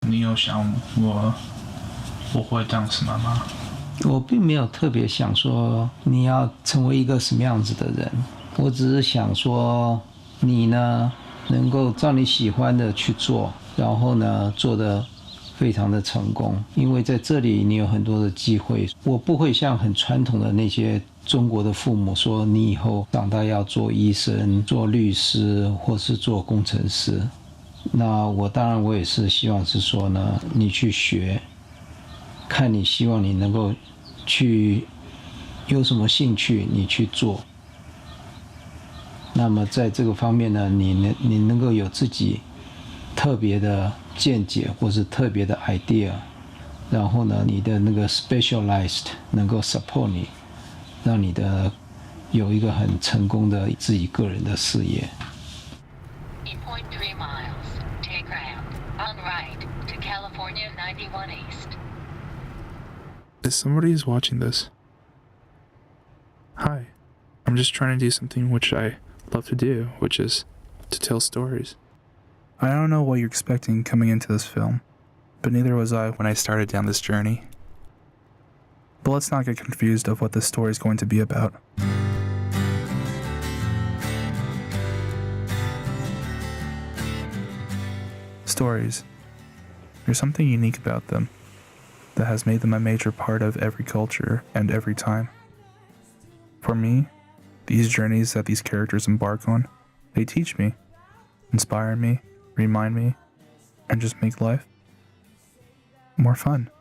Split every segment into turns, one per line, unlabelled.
你有想我会当什么吗？
我并没有特别想说你要成为一个什么样子的人，我只是想说你呢能够照你喜欢的去做，然后呢做得非常的成功，因为在这里你有很多的机会。我不会像很传统的那些中国的父母说你以后长大要做医生、做律师或是做工程师。那我当然我也是希望是说呢，你去学，看你希望你能够去有什么兴趣，你去做。那么在这个方面呢，你能够有自己特别的见解或是特别的 idea， 然后呢，你的那个 specialized 能够 support 你，让你的有一个很成功的自己个人的事业。
8.3 miles. Take ramp. On right to California 91 East.
If somebody is watching this, hi. I'm just trying to do something which I love to do, which is to tell stories. I don't know what you're expecting coming into this film, but neither was I when I started down this journey. But let's not get confused of what this story is going to be about. Stories. There's something unique about them that has made them a major part of every culture and every time. For me, these journeys that these characters embark on, they teach me, inspire me, remind me, and just make life more fun.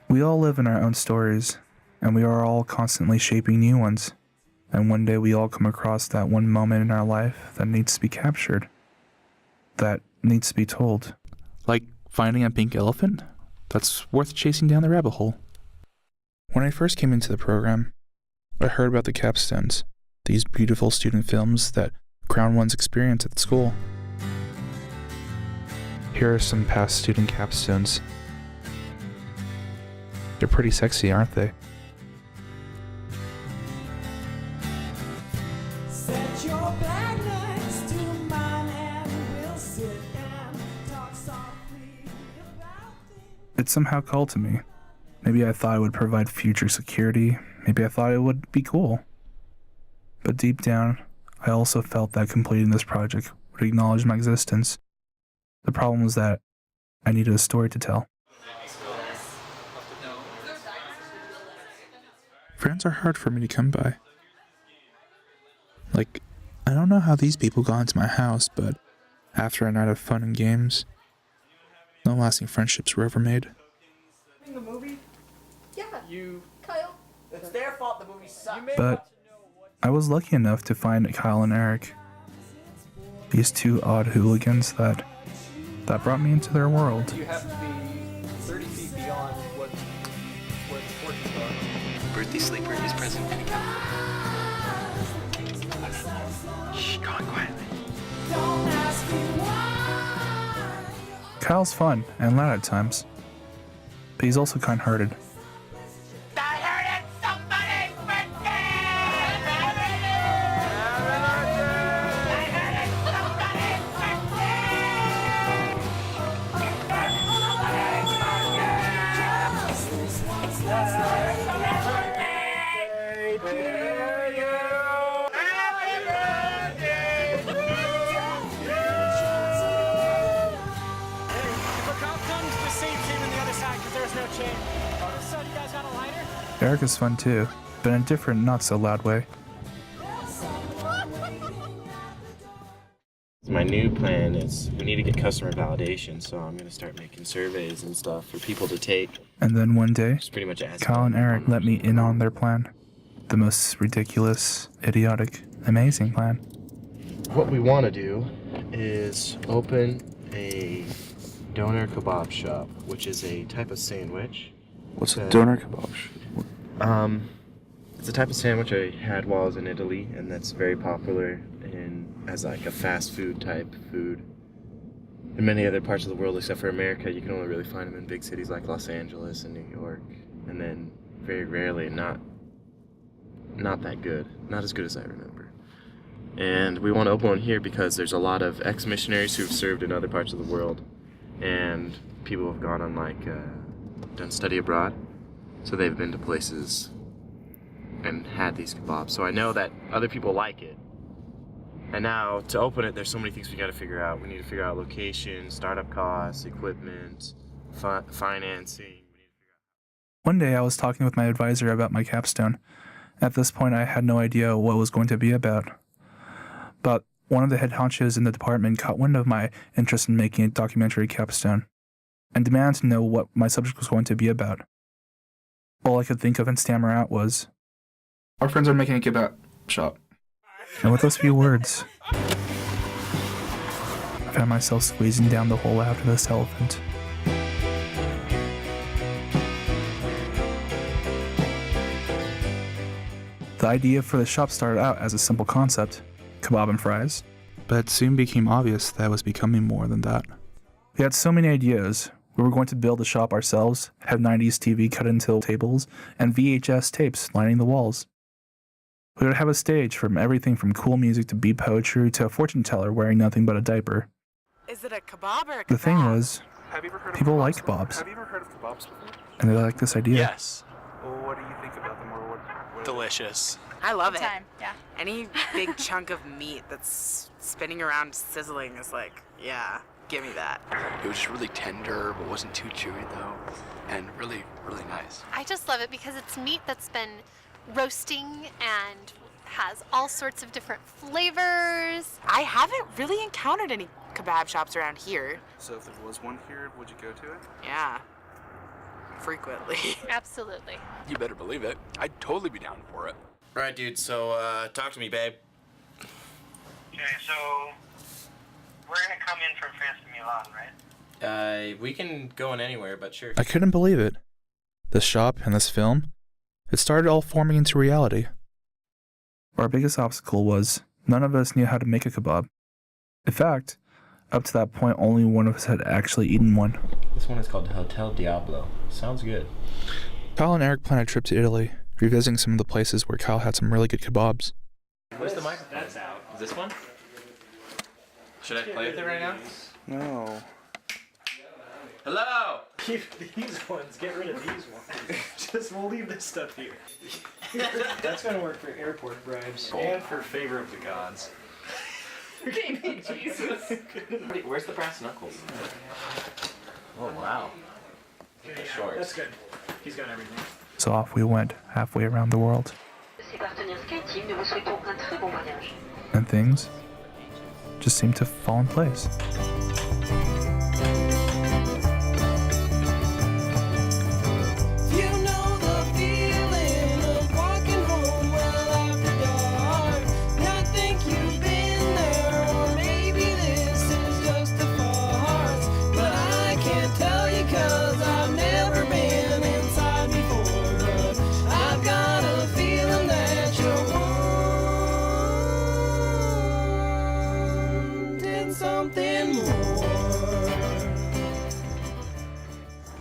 We all live in our own stories, and we are all constantly shaping new ones. And one day we all come across that one moment in our life that needs to be captured, that needs to be told. Like finding a pink elephant? That's worth chasing down the rabbit hole. When I first came into the program, I heard about the capstones, these beautiful student films that crown one's experience at school. Here are some past student capstones. They're pretty sexy, aren't they?
Set your back next to mine and we'll sit and talk softly about things.
It somehow called to me. Maybe I thought it would provide future security. Maybe I thought it would be cool. But deep down, I also felt that completing this project would acknowledge my existence. The problem was that I needed a story to tell. Friends are hard for me to come by. Like, I don't know how these people got into my house, but after a night of fun and games, no lasting friendships were ever made.
The movie?
Yeah.
You.
Kyle.
It's their fault the movie sucked.
But I was lucky enough to find Kyle and Eric, these two odd hooligans that brought me into their world.
You have to be 30 feet beyond where the fortunes are.
Birthday sleeper is present. Shh, go on quietly.
Don't ask me why.
Kyle's fun and loud at times, but he's also kind-hearted. Eric is fun too, but in a different, not-so-loud way.
My new plan is we need to get customer validation, so I'm going to start making surveys and stuff for people to take.
And then one day,
Just pretty much ask
Kyle and Eric let me in on their plan. The most ridiculous, idiotic, amazing plan.
What we want to do is open a doner kebab shop, which is a type of sandwich.
What's
a
doner kebab?
It's a type of sandwich I had while I was in Italy, and that's very popular as like a fast food type food. In many other parts of the world except for America, you can only really find them in big cities like Los Angeles and New York, and then very rarely, not that good, not as good as I remember. And we want to open one here because there's a lot of ex-missionaries who've served in other parts of the world, and people have gone on like done study abroad, so they've been to places and had these kebabs. So I know that other people like it. And now to open it, there's so many things we got to figure out. We need to figure out location, startup costs, equipment, financing.
One day I was talking with my advisor about my capstone. At this point, I had no idea what it was going to be about. But one of the head honchos in the department caught wind of my interest in making a documentary capstone and demanded to know what my subject was going to be about. All I could think of and stammer out was, "Our friends are making a kebab shop." And with those few words, I found myself squeezing down the hole after this elephant. The idea for the shop started out as a simple concept, kebab and fries, but it soon became obvious that it was becoming more than that. We had so many ideas. We were going to build the shop ourselves, have 90s TV cut into tables, and VHS tapes lining the walls. We would have a stage from everything from cool music to beat poetry to a fortune teller wearing nothing but a diaper.
Is it a kebab or a kebab?
The thing was,
Have you ever heard
people
of
like
kebabs?
kebabs,
Have you ever heard of kebabs before?
and they liked this idea.
Yes. Well, what do you think about them, or what delicious?
I love it.
Time, yeah.
Any big chunk of meat that's spinning around sizzling is like, yeah, give me that.
It was just really tender, but wasn't too chewy though, and really, really nice.
I just love it because it's meat that's been roasting and has all sorts of different flavors.
I haven't really encountered any kebab shops around here.
So if there was one here, would you go to it?
Yeah. Frequently.
Absolutely.
You better believe it. I'd totally be down for it.
Right, dude, so talk to me, babe.
Okay, so we're gonna come in from France to Milan, right?
We can go in anywhere, but sure.
I couldn't believe it. This shop and this film, it started all forming into reality. Our biggest obstacle was none of us knew how to make a kebab. In fact, up to that point, only one of us had actually eaten one.
This one is called Hotel Diablo. Sounds good.
Kyle and Eric planned a trip to Italy, revisiting some of the places where Kyle had some really good kebabs.
Where's the microphone? That's out. Is this one? Should I play with it right now?
No.
Hello!
Keep these ones. Get rid of these ones. Just we'll leave this stuff here. That's gonna work for airport bribes and for favor of the gods.
Jesus. Where's the brass knuckles? Oh wow. Shorts.
That's good. He's got everything.
So off we went, halfway around the world. And things just seemed to fall in place.
You know the feeling of walking home well after dark. I think you've been there, or maybe this is just a farce. But I can't tell you 'cause I've never been inside before. But I've got a feeling that you're wanting something more.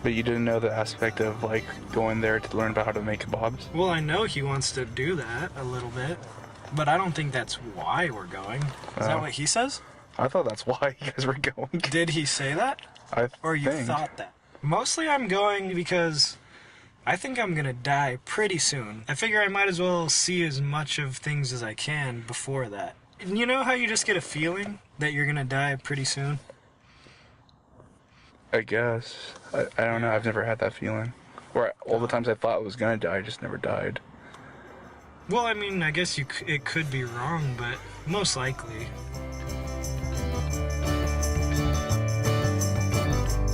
But you didn't know the aspect of like going there to learn about how to make kebabs?
Well, I know he wants to do that a little bit, but I don't think that's why we're going. Is that what he says?
I thought that's why you guys were going.
Did he say that? Or you thought that? Mostly I'm going because I think I'm gonna die pretty soon. I figure I might as well see as much of things as I can before that. You know how you just get a feeling that you're gonna die pretty soon?
I guess. I don't know. I've never had that feeling. Or all the times I thought I was gonna die, I just never died.
Well, I mean, I guess it could be wrong, but most likely.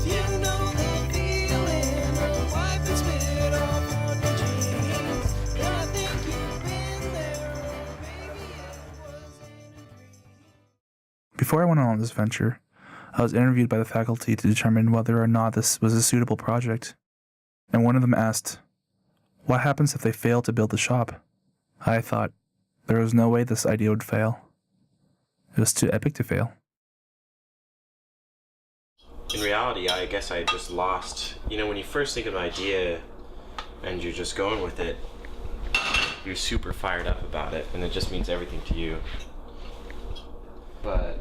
You know the feeling of wiping spit off on your jeans. I think you've been there, or maybe it was in a dream.
Before I went on this venture, I was interviewed by the faculty to determine whether or not this was a suitable project. And one of them asked, "What happens if they fail to build the shop?" I thought, there was no way this idea would fail. It was too epic to fail.
In reality, I guess I just lost. You know, when you first think of an idea and you're just going with it, you're super fired up about it, and it just means everything to you. But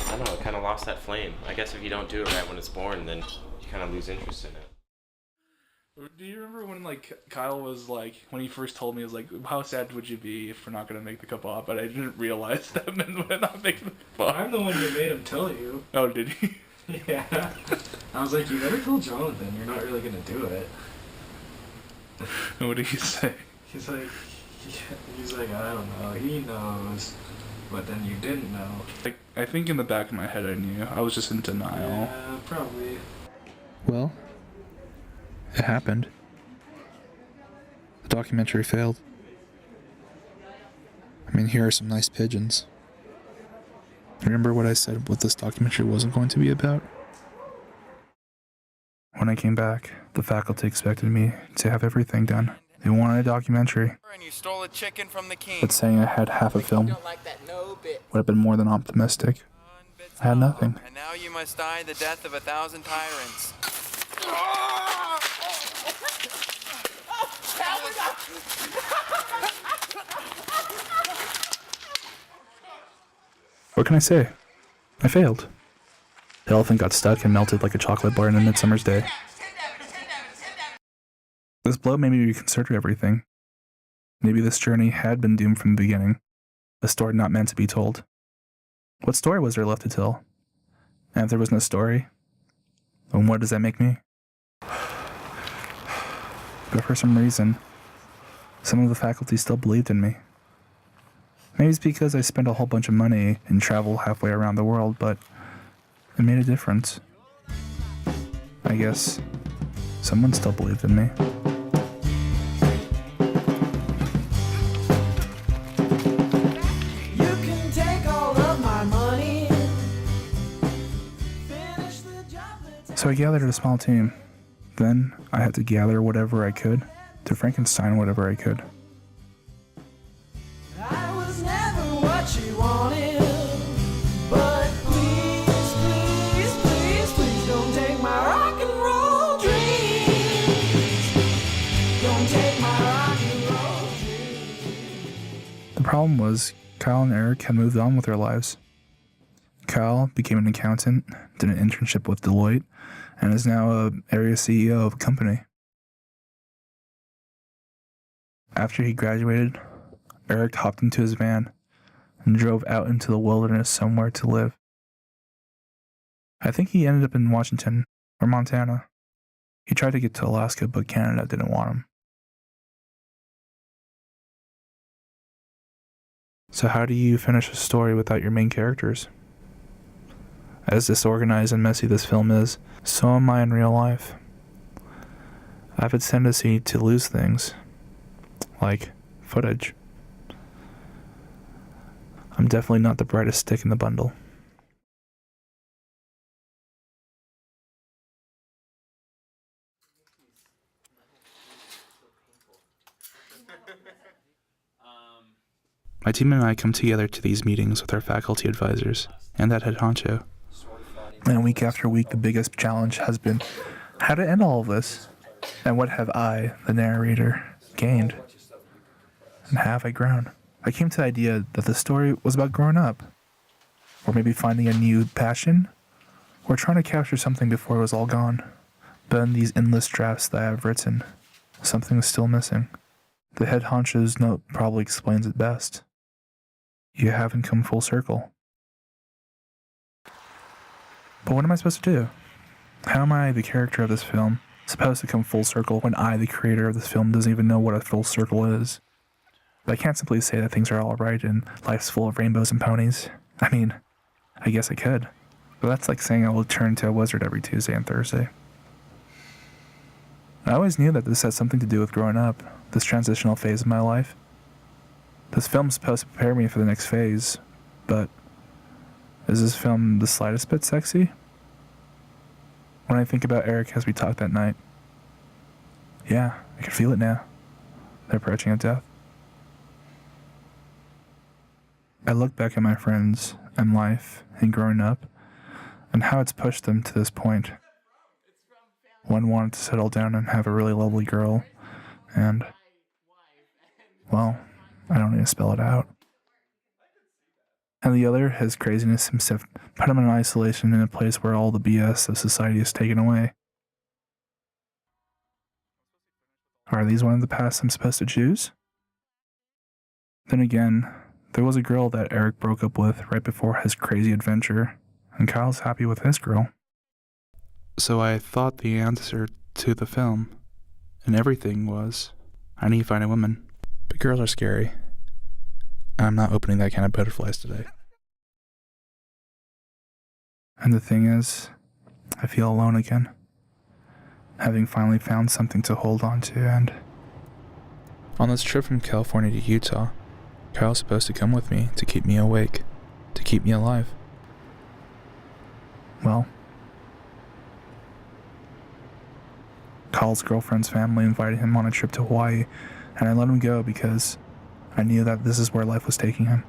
I don't know, it kind of lost that flame. I guess if you don't do it right when it's born, then you kind of lose interest in it.
Do you remember when, like, Kyle was like, when he first told me, he was like, how sad would you be if we're not going to make the Kabob? But I didn't realize that meant we're not making the Kabob.
I'm the one who made him tell you.
Oh, did he?
Yeah. I was like, you never told Jonathan you're not really gonna do it.
What did he say?
He's like, I don't know. He knows, but then you didn't know.
Like, I think in the back of my head I knew. I was just in denial.
Yeah, probably.
Well, it happened. The documentary failed. I mean, here are some nice pigeons. Remember what I said what this documentary wasn't going to be about? When I came back, the faculty expected me to have everything done. They wanted a documentary.
And you stole a chicken from the king.
But saying I had half a film would have been more than optimistic. I had nothing.
And now you must die the death of 1,000 tyrants.
What can I say? I failed. The elephant got stuck and melted like a chocolate bar in a midsummer's day. This blow made me reconsider everything. Maybe this journey had been doomed from the beginning. A story not meant to be told. What story was there left to tell? And if there was no story, then what does that make me? But for some reason, some of the faculty still believed in me. Maybe it's because I spent a whole bunch of money and traveled halfway around the world, but it made a difference. I guess someone still believed in me.
You can take all of my money. Finish the job that's
So I gathered a small team. Then I had to gather whatever I could to Frankenstein whatever I could.
I was never what you wanted. But please, please, please, please don't take my rock and roll dreams. Don't take my rock and roll dreams.
The problem was Kyle and Eric had moved on with their lives. Kyle became an accountant, did an internship with Deloitte, and is now an area CEO of a company. After he graduated, Eric hopped into his van and drove out into the wilderness somewhere to live. I think he ended up in Washington or Montana. He tried to get to Alaska, but Canada didn't want him. So how do you finish a story without your main characters? As disorganized and messy this film is, so am I in real life. I have a tendency to lose things, like footage. I'm definitely not the brightest stick in the bundle. My team and I come together to these meetings with our faculty advisors and that head honcho. And week after week, the biggest challenge has been how to end all of this. And what have I, the narrator, gained? And have I grown? I came to the idea that the story was about growing up. Or maybe finding a new passion. Or trying to capture something before it was all gone. But in these endless drafts that I have written, something is still missing. The head honcho's note probably explains it best. You haven't come full circle. But what am I supposed to do? How am I, the character of this film, supposed to come full circle when I, the creator of this film, doesn't even know what a full circle is? But I can't simply say that things are all right and life's full of rainbows and ponies. I mean, I guess I could. But that's like saying I will turn into a wizard every Tuesday and Thursday. I always knew that this had something to do with growing up, this transitional phase of my life. This film's supposed to prepare me for the next phase, but is this film the slightest bit sexy? When I think about Eric as we talked that night, yeah, I can feel it now. The approaching of death. I look back at my friends and life and growing up and how it's pushed them to this point. One wanted to settle down and have a really lovely girl, and, well, I don't need to spell it out. And the other, his craziness himself, put him in isolation in a place where all the BS of society is taken away. Are these one of the paths I'm supposed to choose? Then again, there was a girl that Eric broke up with right before his crazy adventure, and Kyle's happy with his girl. So I thought the answer to the film and everything was, I need to find a woman. But girls are scary. I'm not opening that can of butterflies today. And the thing is, I feel alone again, having finally found something to hold on to. And on this trip from California to Utah, Kyle's supposed to come with me to keep me awake, to keep me alive. Well, Kyle's girlfriend's family invited him on a trip to Hawaii, and I let him go because I knew that this is where life was taking him.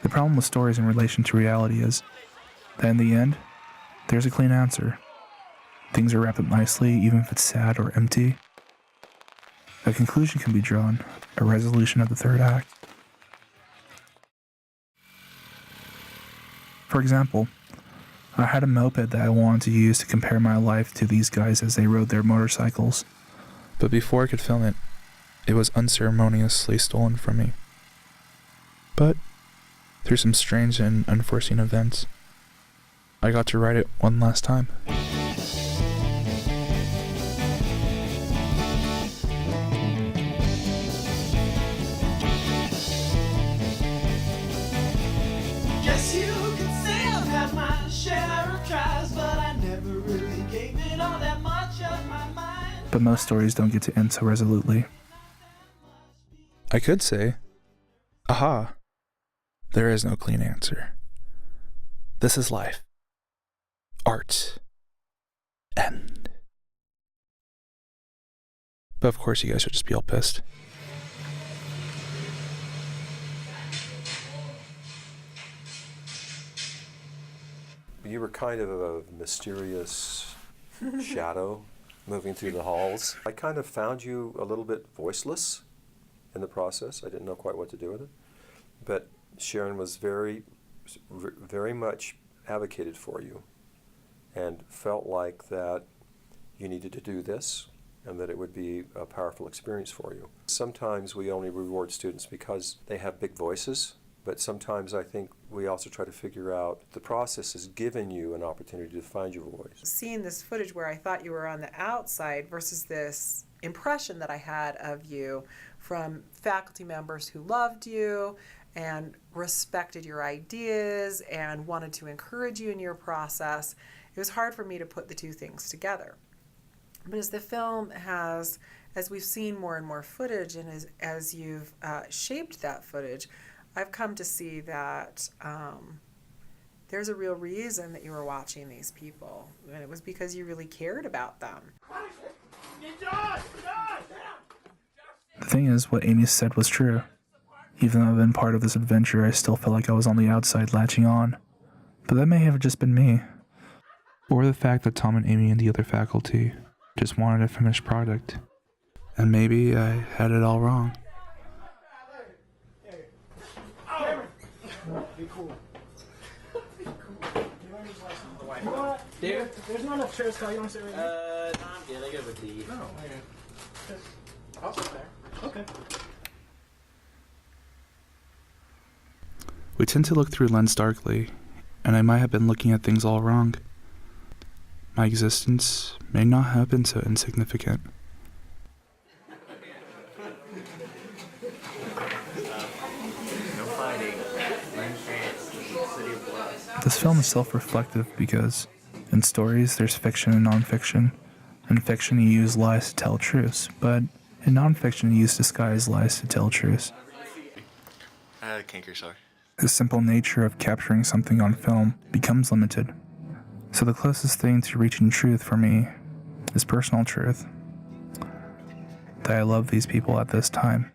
The problem with stories in relation to reality is that in the end, there's a clean answer. Things are wrapped up nicely, even if it's sad or empty. A conclusion can be drawn, a resolution of the third act. For example, I had a moped that I wanted to use to compare my life to these guys as they rode their motorcycles. But before I could film it, it was unceremoniously stolen from me. But through some strange and unforeseen events, I got to ride it one last time.
Guess you could say I've had my share of tries, but I never really gave it all that much of my mind.
But most stories don't get to end so resolutely. I could say, aha, there is no clean answer. This is life. Art. End. But of course you guys should just be all pissed.
You were kind of a mysterious shadow moving through the halls. I kind of found you a little bit voiceless in the process. I didn't know quite what to do with it. But Sharon was very much advocated for you and felt like that you needed to do this and that it would be a powerful experience for you. Sometimes we only reward students because they have big voices, but sometimes I think we also try to figure out the process has given you an opportunity to find your voice.
Seeing this footage where I thought you were on the outside versus this impression that I had of you from faculty members who loved you and respected your ideas and wanted to encourage you in your process, it was hard for me to put the two things together. But as the film has, as we've seen more and more footage and as you've shaped that footage, I've come to see that there's a real reason that you were watching these people, and it was because you really cared about them.
The thing is, what Amy said was true. Even though I've been part of this adventure, I still felt like I was on the outside latching on. But that may have just been me. Or the fact that Tom and Amy and the other faculty just wanted a finished product. And maybe I had it all wrong.
Be cool. David, there's not enough chairs, Kyle. You want to sit right here?
No, I'm good. I go with these.
No, okay. I'll sit there. Okay.
We tend to look through lens darkly, and I might have been looking at things all wrong. My existence may not have been so insignificant. This film is self-reflective because in stories there's fiction and non-fiction. In fiction you use lies to tell truths, but in non-fiction you use disguised lies to tell truths.
I had a canker sore.
The simple nature of capturing something on film becomes limited. So the closest thing to reaching truth for me is personal truth. That I love these people at this time.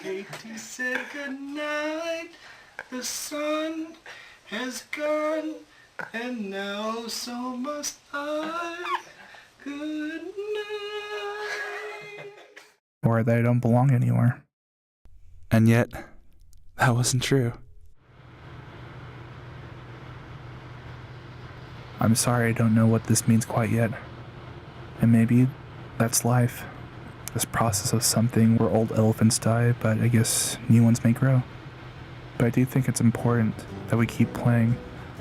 hate to say goodnight. The sun has gone, and now so must I. Good night.
Or that I don't belong anywhere. And yet, that wasn't true. I'm sorry I don't know what this means quite yet. And maybe that's life. This process of something where old elephants die, but I guess new ones may grow. But I do think it's important that we keep playing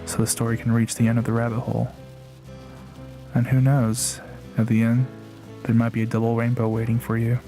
so the story can reach the end of the rabbit hole. And who knows, at the end, there might be a double rainbow waiting for you.